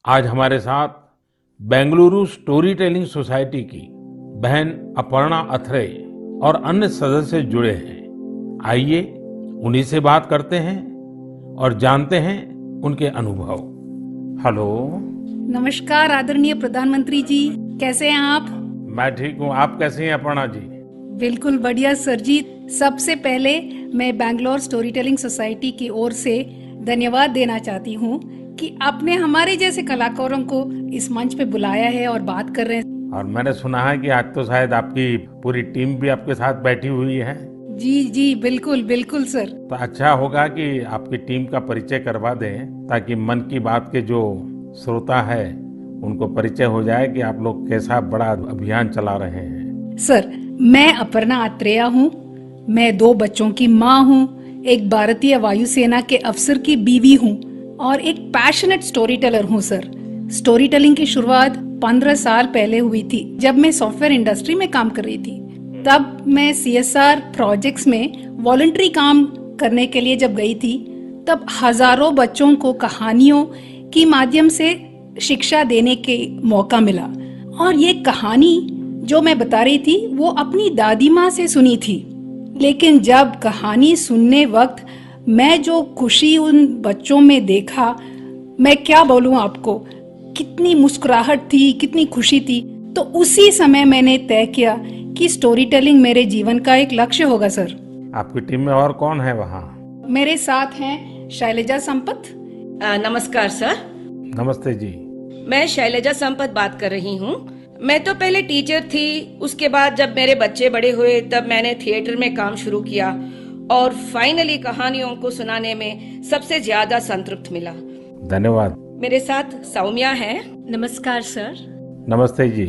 आज हमारे साथ बेंगलुरु स्टोरी टेलिंग सोसाइटी की बहन अपर्णा अथरे और अन्य सदस्य जुड़े हैं। आइए उन्हीं से बात करते हैं और जानते हैं उनके अनुभव। हेलो। नमस्कार आदरणीय प्रधानमंत्री जी, कैसे हैं आप? मैं ठीक हूँ, आप कैसे हैं अपर्णा जी? बिल्कुल बढ़िया सर जी। सबसे पहले मैं बैंगलोर स्टोरी टेलिंग सोसाइटी की ओर से धन्यवाद देना चाहती हूँ कि आपने हमारे जैसे कलाकारों को इस मंच पे बुलाया है और बात कर रहे हैं। और मैंने सुना है कि आज तो शायद आपकी पूरी टीम भी आपके साथ बैठी हुई है। जी जी बिल्कुल बिल्कुल सर। तो अच्छा होगा कि आपकी टीम का परिचय करवा दें ताकि मन की बात के जो श्रोता है उनको परिचय हो जाए कि आप लोग कैसा बड़ा अभियान चला रहे हैं। सर, मैं अपर्णा अत्रेया हूँ। मैं 2 बच्चों की माँ हूँ, एक भारतीय वायुसेना के अफसर की बीवी हूँ और एक पैशनेट स्टोरी टेलर हूँ सर। स्टोरी टेलिंग की शुरुआत 15 साल पहले हुई थी जब मैं सॉफ्टवेयर इंडस्ट्री में काम कर रही थी। तब मैं CSR प्रोजेक्ट्स में वॉलंटरी काम करने के लिए जब गई थी, तब हजारों बच्चों को कहानियों के माध्यम से शिक्षा देने के मौका मिला। और ये कहानी जो मैं बता रही थी वो अपनी दादी माँ से सुनी थी। लेकिन जब कहानी सुनने वक्त मैं जो खुशी उन बच्चों में देखा, मैं क्या बोलूं आपको, कितनी मुस्कुराहट थी, कितनी खुशी थी। तो उसी समय मैंने तय किया कि स्टोरी टेलिंग मेरे जीवन का एक लक्ष्य होगा सर। आपकी टीम में और कौन है वहाँ? मेरे साथ हैं शैलजा संपत। नमस्कार सर। नमस्ते जी। मैं शैलजा संपत बात कर रही हूँ। मैं तो पहले टीचर थी, उसके बाद जब मेरे बच्चे बड़े हुए तब मैंने थिएटर में काम शुरू किया और फाइनली कहानियों को सुनाने में सबसे ज्यादा संतृप्त मिला। धन्यवाद। मेरे साथ सौम्या है। नमस्कार सर। नमस्ते जी।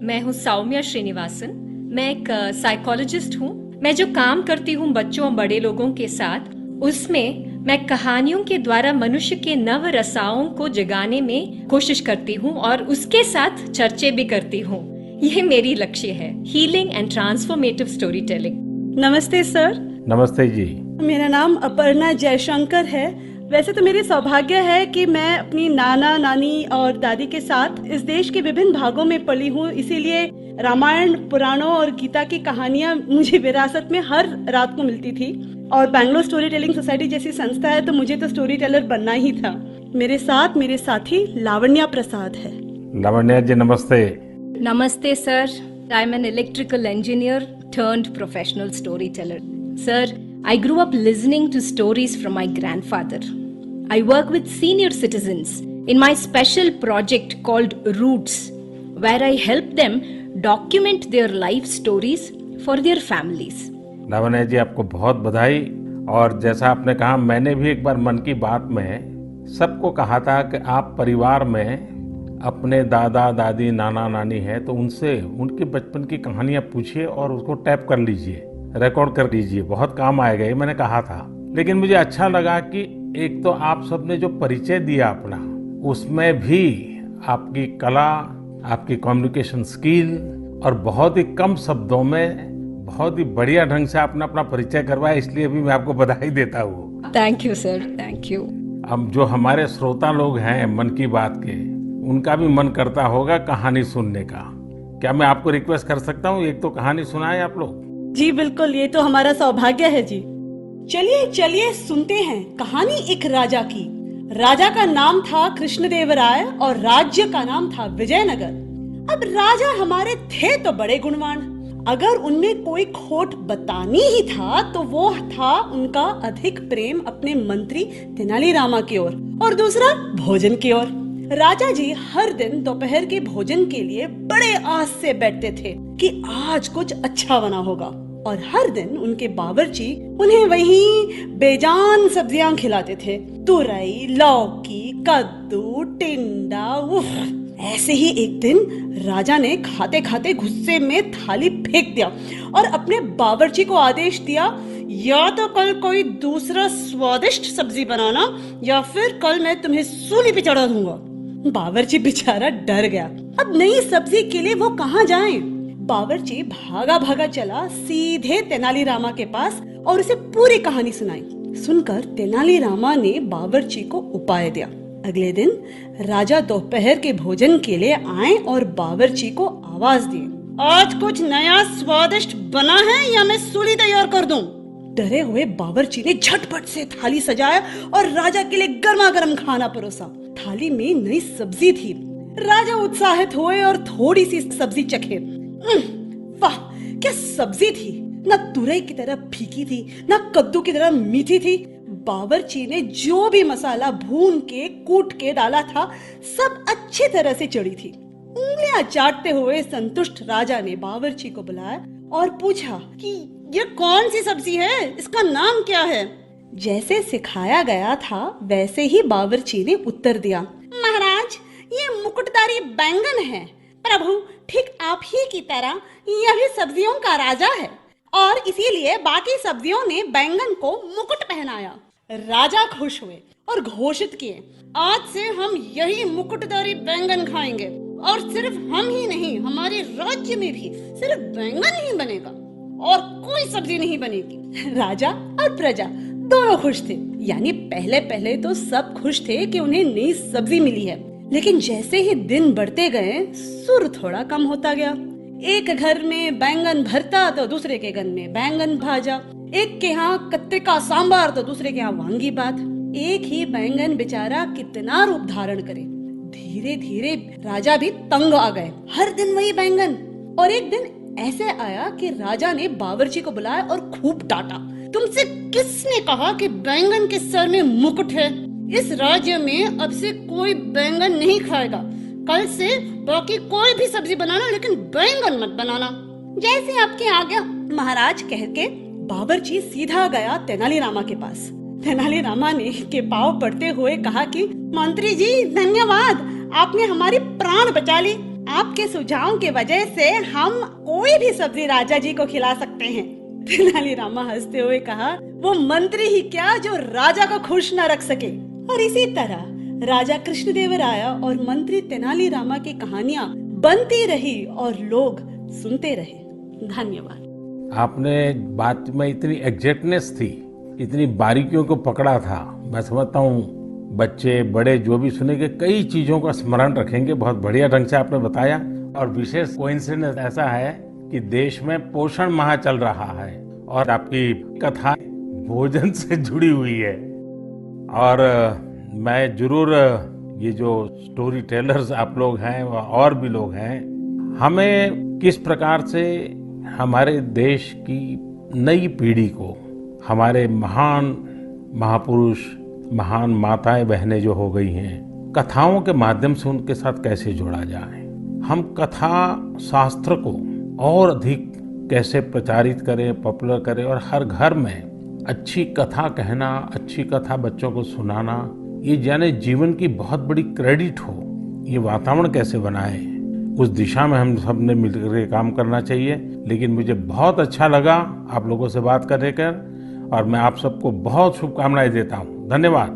मैं हूँ सौम्या श्रीनिवासन। मैं एक साइकोलॉजिस्ट हूँ। मैं जो काम करती हूँ बच्चों और बड़े लोगों के साथ, उसमें मैं कहानियों के द्वारा मनुष्य के नव रसाओं को जगाने में कोशिश करती हूँ और उसके साथ चर्चे भी करती हूँ। यह मेरी लक्ष्य है, healing and transformative story telling. नमस्ते सर। नमस्ते जी। मेरा नाम अपर्णा जयशंकर है। वैसे तो मेरी सौभाग्य है कि मैं अपनी नाना नानी और दादी के साथ इस देश के विभिन्न भागों में पली हूँ, इसीलिए रामायण, पुराणों और गीता की कहानियाँ मुझे विरासत में हर रात को मिलती थी। और बैंगलोर स्टोरी टेलिंग सोसाइटी जैसी संस्था है तो मुझे तो स्टोरी टेलर बनना ही था। मेरे साथ मेरे साथी लावण्या प्रसाद है। लावण्या जी नमस्ते। नमस्ते sir. I am an electrical engineer turned professional storyteller. Sir, I grew up listening to stories from my grandfather. I work with senior citizens in my special project called Roots, where I help them document their life stories for their families. Lavanya ji आपको बहुत बधाई। और जैसा आपने कहा, मैंने भी एक बार मन की बात में सबको कहा था कि आप परिवार में अपने दादा दादी नाना नानी है तो उनसे उनके बचपन की कहानियां पूछिए और उसको टैप कर लीजिए, रिकॉर्ड कर लीजिए, बहुत काम आएगा, ये मैंने कहा था। लेकिन मुझे अच्छा लगा कि एक तो आप सबने जो परिचय दिया अपना, उसमें भी आपकी कला, आपकी कम्युनिकेशन स्किल और बहुत ही कम शब्दों में बहुत ही बढ़िया ढंग से आपने अपना परिचय करवाया, इसलिए भी मैं आपको बधाई देता हूँ। Thank you sir, thank you. अब जो हमारे श्रोता लोग हैं मन की बात के, उनका भी मन करता होगा कहानी सुनने का। क्या मैं आपको रिक्वेस्ट कर सकता हूँ, एक तो कहानी सुनाएं आप लोग? जी बिल्कुल, ये तो हमारा सौभाग्य है जी। चलिए चलिए सुनते हैं कहानी एक राजा की। राजा का नाम था कृष्णदेवराय और राज्य का नाम था विजयनगर। अब राजा हमारे थे तो बड़े गुणवान, अगर उनमें कोई खोट बतानी ही था तो वो था उनका अधिक प्रेम अपने मंत्री तेनालीरामा की ओर और दूसरा भोजन की ओर। राजा जी हर दिन दोपहर के भोजन के लिए बड़े आस से बैठते थे कि आज कुछ अच्छा बना होगा, और हर दिन उनके बावर्ची उन्हें वही बेजान सब्जियां खिलाते थे। तुरई, लौकी, कद्दू, टिंडा, उफ। ऐसे ही एक दिन राजा ने खाते खाते गुस्से में थाली फेंक दिया और अपने बावर्ची को आदेश दिया, या तो कल कोई दूसरा स्वादिष्ट सब्जी बनाना या फिर कल मैं तुम्हें सूली पे चढ़ा दूंगा। बावर्ची बेचारा डर गया। अब नई सब्जी के लिए वो कहाँ जाए? बावर्ची भागा भागा चला सीधे तेनालीरामा के पास और उसे पूरी कहानी सुनाई। सुनकर तेनालीरामा ने बावर्ची को उपाय दिया। अगले दिन राजा दोपहर के भोजन के लिए आए और बावर्ची को आवाज दिए, आज कुछ नया स्वादिष्ट बना है या मैं सूली तैयार कर दूं? डरे हुए बावर्ची ने झटपट से थाली सजाया और राजा के लिए गर्मा गर्म खाना परोसा। थाली में नई सब्जी थी। राजा उत्साहित हुए और थोड़ी सी सब्जी चखे। वाह, क्या सब्जी थी! न तुरई की तरह फीकी थी, न कद्दू की तरह मीठी थी। बावर्ची ने जो भी मसाला भून के कूट के डाला था, सब अच्छी तरह से चढ़ी थी। उंगलियां चाटते हुए संतुष्ट राजा ने बावर्ची को बुलाया और पूछा कि ये कौन सी सब्जी है, इसका नाम क्या है? जैसे सिखाया गया था वैसे ही बावर्ची ने उत्तर दिया, महाराज, ये मुकुटधारी बैंगन है। प्रभु, ठीक आप ही की तरह यह भी सब्जियों का राजा है और इसीलिए बाकी सब्जियों ने बैंगन को मुकुट पहनाया। राजा खुश हुए और घोषित किए, आज से हम यही मुकुटधारी बैंगन खाएंगे और सिर्फ हम ही नहीं, हमारे राज्य में भी सिर्फ बैंगन ही बनेगा और कोई सब्जी नहीं बनेगी। राजा और प्रजा दोनों खुश थे। यानी पहले पहले तो सब खुश थे कि उन्हें नई सब्जी मिली है, लेकिन जैसे ही दिन बढ़ते गए सुर थोड़ा कम होता गया। एक घर में बैंगन भरता तो दूसरे के घर में बैंगन भाजा, एक के यहाँ कत्ते का सांबार तो दूसरे के यहाँ वांगी बात। एक ही बैंगन बेचारा कितना रूप धारण करे। धीरे धीरे राजा भी तंग आ गए। हर दिन वही बैंगन। और एक दिन ऐसे आया कि राजा ने बावर्ची को बुलाया और खूब डांटा, तुमसे किसने कहा कि बैंगन के सर में मुकुट है? इस राज्य में अब से कोई बैंगन नहीं खाएगा। कल से बाकी कोई भी सब्जी बनाना, लेकिन बैंगन मत बनाना। जैसे आपकी आज्ञा महाराज, कह के बावर्ची सीधा गया तेनालीरामा के पास। तेनालीरामा ने के पांव पड़ते हुए कहा कि मंत्री जी धन्यवाद, आपने हमारी प्राण बचा ली। आपके सुझाव के वजह से हम कोई भी सब्जी राजा जी को खिला सकते हैं। तेनालीरामा हंसते हुए कहा, वो मंत्री ही क्या जो राजा को खुश न रख सके। और इसी तरह राजा कृष्णदेवराय और मंत्री तेनालीरामा की कहानियां बनती रही और लोग सुनते रहे। धन्यवाद। आपने बात में इतनी एग्जैक्टनेस थी, इतनी बारीकियों को पकड़ा था। मैं समझता हूँ बच्चे बड़े जो भी सुनेंगे कई चीजों का स्मरण रखेंगे। बहुत बढ़िया ढंग से आपने बताया। और विशेष कोइंसिडेंस ऐसा है कि देश में पोषण माह चल रहा है और आपकी कथा भोजन से जुड़ी हुई है। और मैं जरूर ये जो स्टोरी टेलर्स आप लोग हैं और भी लोग हैं, हमें किस प्रकार से हमारे देश की नई पीढ़ी को हमारे महान महापुरुष, महान माताएं बहनें जो हो गई हैं, कथाओं के माध्यम से उनके साथ कैसे जोड़ा जाए। हम कथा शास्त्र को और अधिक कैसे प्रचारित करें, पॉपुलर करें और हर घर में अच्छी कथा कहना, अच्छी कथा बच्चों को सुनाना, ये जाने जीवन की बहुत बड़ी क्रेडिट हो। ये वातावरण कैसे बनाए, उस दिशा में हम सब ने मिलकर काम करना चाहिए। लेकिन मुझे बहुत अच्छा लगा आप लोगों से बात करने कर और मैं आप सबको बहुत शुभकामनाएं देता हूँ। धन्यवाद।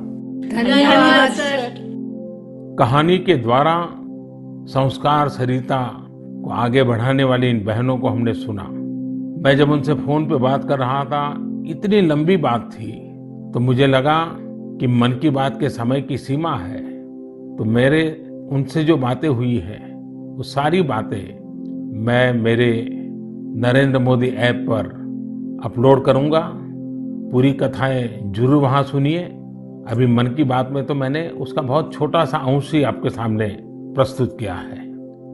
धन्यवाद सर। कहानी के द्वारा संस्कार सरिता को आगे बढ़ाने वाली इन बहनों को हमने सुना। मैं जब उनसे फोन पे बात कर रहा था, इतनी लंबी बात थी, तो मुझे लगा कि मन की बात के समय की सीमा है। तो मेरे उनसे जो बातें हुई है वो सारी बातें मैं मेरे नरेंद्र मोदी ऐप पर अपलोड करूंगा। पूरी कथाएं जरूर वहां सुनिए। अभी मन की बात में तो मैंने उसका बहुत छोटा सा अंश ही आपके सामने प्रस्तुत किया है।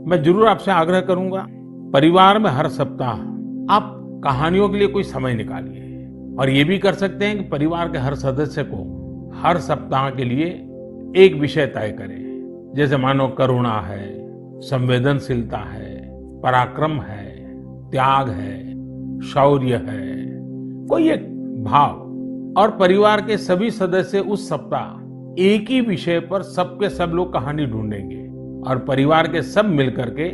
मैं जरूर आपसे आग्रह करूंगा, परिवार में हर सप्ताह आप कहानियों के लिए कोई समय निकालिए। और ये भी कर सकते हैं कि परिवार के हर सदस्य को हर सप्ताह के लिए एक विषय तय करें। जैसे मानो करुणा है, संवेदनशीलता है, पराक्रम है, त्याग है, शौर्य है, कोई एक भाव। और परिवार के सभी सदस्य उस सप्ताह एक ही विषय पर सबके सब लोग कहानी ढूंढेंगे और परिवार के सब मिलकर के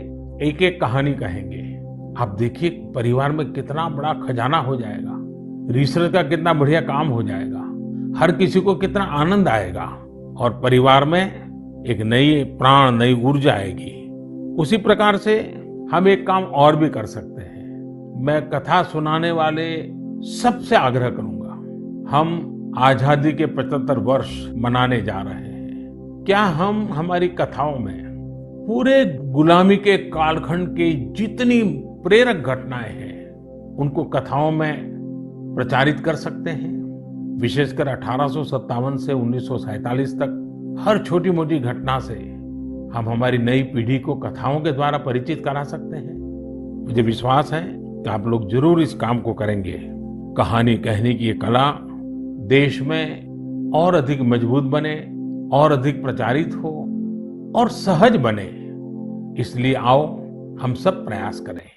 एक एक कहानी कहेंगे। आप देखिए परिवार में कितना बड़ा खजाना हो जाएगा, रिसर्च का कितना बढ़िया काम हो जाएगा, हर किसी को कितना आनंद आएगा और परिवार में एक नई प्राण, नई ऊर्जा आएगी। उसी प्रकार से हम एक काम और भी कर सकते हैं। मैं कथा सुनाने वाले सबसे आग्रह करूंगा, हम आजादी के 75 वर्ष मनाने जा रहे हैं क्या हम हमारी कथाओं में पूरे गुलामी के कालखंड की जितनी प्रेरक घटनाएं हैं उनको कथाओं में प्रचारित कर सकते हैं? विशेषकर 1857 से 1947 तक हर छोटी मोटी घटना से हम हमारी नई पीढ़ी को कथाओं के द्वारा परिचित करा सकते हैं। मुझे विश्वास है कि आप लोग जरूर इस काम को करेंगे। कहानी कहने की ये कला देश में और अधिक मजबूत बने, और अधिक प्रचारित हो और सहज बने, इसलिए आओ हम सब प्रयास करें।